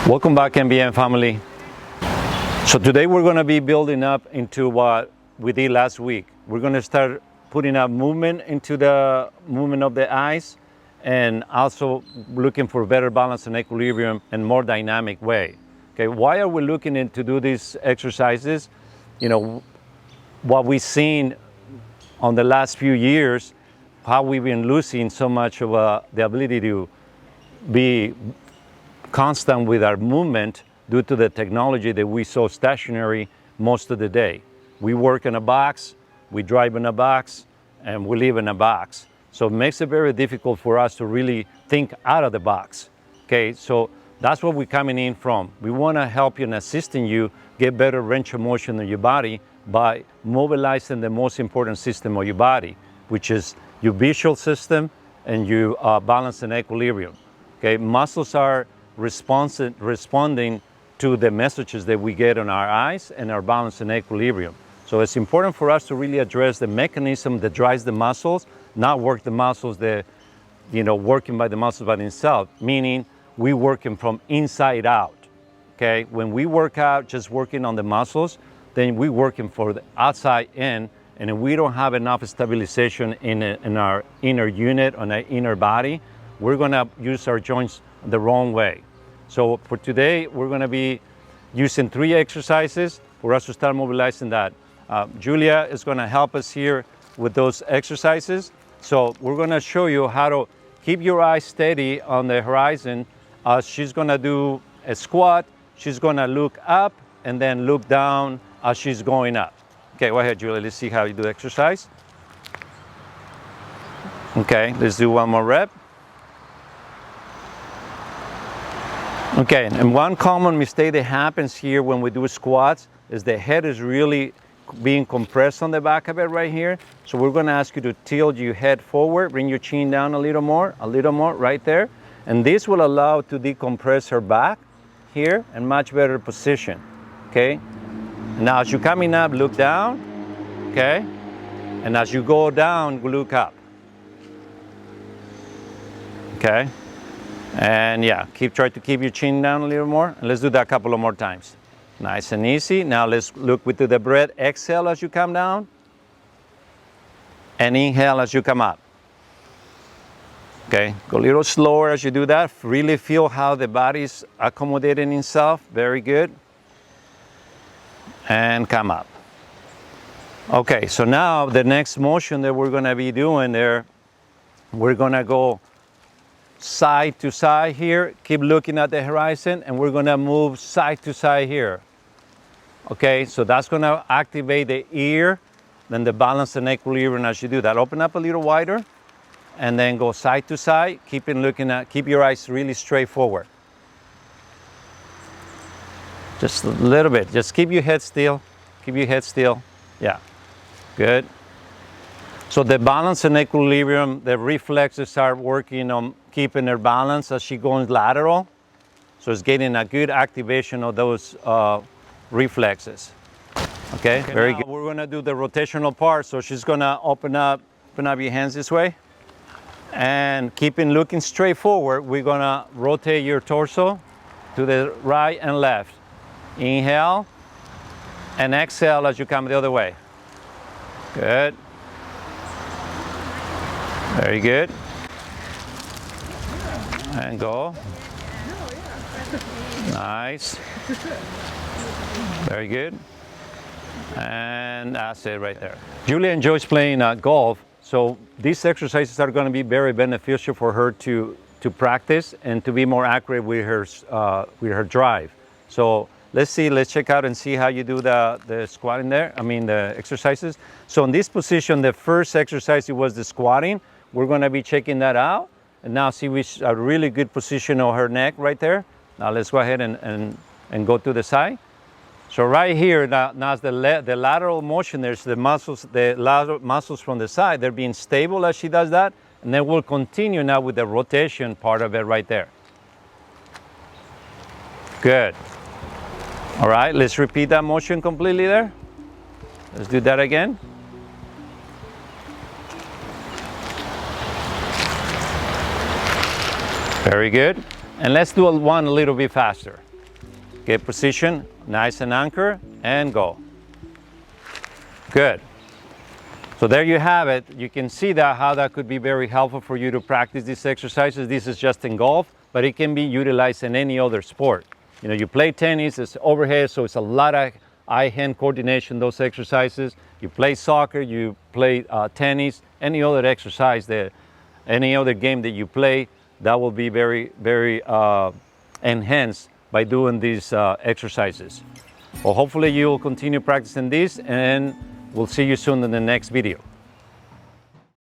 Welcome back, MBM family. So today we're going to be building up into what we did last week. We're going to start putting up movement into the movement of the eyes, and also looking for better balance and equilibrium and more dynamic way. Okay, why are we looking to do these exercises? You know, what we've seen on the last few years, how we've been losing so much of the ability to be constant with our movement due to the technology that we saw stationary most of the day. We work in a box, we drive in a box, and we live in a box. So it makes it very difficult for us to really think out of the box. Okay, so that's what we're coming in from. We want to help you and assisting you get better range of motion in your body by mobilizing the most important system of your body, which is your visual system and your balance and equilibrium. Okay, muscles are responding to the messages that we get on our eyes and our balance and equilibrium. So it's important for us to really address the mechanism that drives the muscles, not work the muscles that, working by the muscles by themselves, meaning we working from inside out. Okay, when we work out just working on the muscles, then we working for the outside in, and if we don't have enough stabilization in our inner unit, on our inner body, we're gonna use our joints the wrong way. So for today, we're going to be using 3 exercises for us to start mobilizing that. Julia is going to help us here with those exercises. So we're going to show you how to keep your eyes steady on the horizon. She's going to do a squat. She's going to look up and then look down as she's going up. Okay, go ahead, Julia. Let's see how you do exercise. Okay, let's do one more rep. Okay, and one common mistake that happens here when we do squats is the head is really being compressed on the back of it right here. So we're gonna ask you to tilt your head forward, bring your chin down a little more right there. And this will allow to decompress her back here and much better position, okay? Now as you're coming up, look down, okay? And as you go down, look up, okay? And yeah, try to keep your chin down a little more. And let's do that a couple of more times. Nice and easy. Now let's look with the breath. Exhale as you come down. And inhale as you come up. Okay, go a little slower as you do that. Really feel how the body's accommodating itself. Very good. And come up. Okay, so now the next motion that we're gonna be doing there, we're gonna go side to side here, keep looking at the horizon, and we're gonna move side to side here. Okay, so that's gonna activate the ear, then the balance and equilibrium as you do that. Open up a little wider, and then go side to side, keep your eyes really straight forward. Just a little bit, just keep your head still, yeah, good. So the balance and equilibrium, the reflexes start working on keeping her balance as she goes lateral. So it's getting a good activation of those reflexes. Okay, very good. We're gonna do the rotational part. So she's gonna open up your hands this way. And looking straight forward, we're gonna rotate your torso to the right and left. Inhale and exhale as you come the other way. Good. Very good. And go. Nice. Very good. And that's it right there. Julia enjoys playing golf, so these exercises are going to be very beneficial for her to practice and to be more accurate with her drive. So let's check out and see how you do the squatting there. The exercises. So in this position, the first exercise was the squatting. We're going to be checking that out. And now see a really good position of her neck right there. Now let's go ahead and go to the side. So right here, now the lateral motion, there's the lateral muscles from the side. They're being stable as she does that. And then we'll continue now with the rotation part of it right there. Good. All right, let's repeat that motion completely there. Let's do that again. Very good. And let's do one a little bit faster. Get position, nice and anchor, and go. Good. So there you have it. You can see that how that could be very helpful for you to practice these exercises. This is just in golf, but it can be utilized in any other sport. You know, you play tennis, it's overhead, so it's a lot of eye-hand coordination, those exercises. You play soccer, you play tennis, any other exercise, any other game that you play, that will be very, very enhanced by doing these exercises. Well, hopefully you will continue practicing this, and we'll see you soon in the next video.